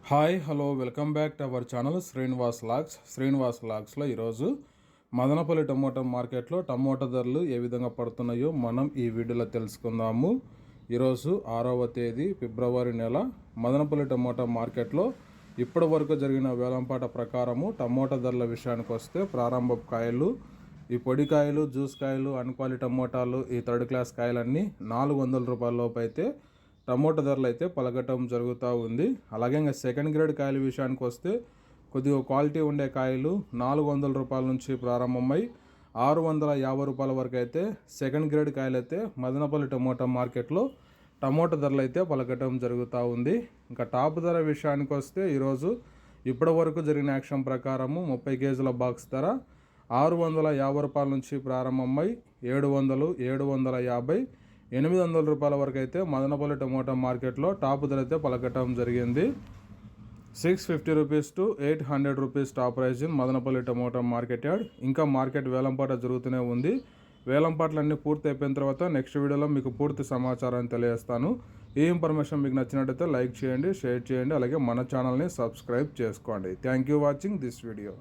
Hi hello welcome back to our channel Srinivas లాగ్స్లో ఈరోజు Madanapalle tomato మార్కెట్లో టమోటా ధరలు ఏ విధంగా పడుతున్నాయో మనం ఈ వీడియోలో తెలుసుకుందాము. ఈరోజు 6వ తేదీ ఫిబ్రవరి నెల మదనపల్లి టమోటా మార్కెట్లో ఇప్పటి వరకు జరిగిన వేలంపాట ప్రకారము టమోటా ధరల విషయానికి వస్తే ప్రారంభ కాయలు, ఈ పొడి కాయలు, జ్యూస్ కాయలు, అన్క్వాలిటీ టమోటాలు, ఈ థర్డ్ క్లాస్ కాయలన్నీ 400 రూపాయల లోపు అయితే టమోటా ధరలు అయితే పలకటం జరుగుతూ ఉంది. అలాగే ఇంకా సెకండ్ గ్రేడ్ కాయల విషయానికి వస్తే కొద్దిగా క్వాలిటీ ఉండే కాయలు 400 రూపాయల నుంచి ప్రారంభమై 650 రూపాయల వరకు అయితే సెకండ్ గ్రేడ్ కాయలు అయితే మదనపల్లి టమోటా మార్కెట్లో టమోటా ధరలు అయితే పలకటం జరుగుతూ ఉంది. ఇంకా టాప్ ధర విషయానికి వస్తే ఈరోజు ఇప్పటి వరకు జరిగిన యాక్షన్ ప్రకారము 30 కేజీల బాక్స్ ధర 650 రూపాయల నుంచి ప్రారంభమై 700, 750, 800 రూపాయల వరకు అయితే మదనపల్లి టమోటా మార్కెట్లో టాప్ ధర అయితే పలకటం జరిగింది. 650 rupees to 800 rupees top prize in Madanapalle tomato market yard. ఇంకా మార్కెట్ వేలంపాట జరుగుతూనే ఉంది. వేలంపాట్లన్నీ పూర్తి అయిపోయిన తర్వాత నెక్స్ట్ వీడియోలో మీకు పూర్తి సమాచారాన్ని తెలియజేస్తాను. ఈ ఇన్ఫర్మేషన్ మీకు నచ్చినట్టయితే లైక్ చేయండి, షేర్ చేయండి, అలాగే మన ఛానల్ని సబ్స్క్రైబ్ చేసుకోండి. Thank you watching this video.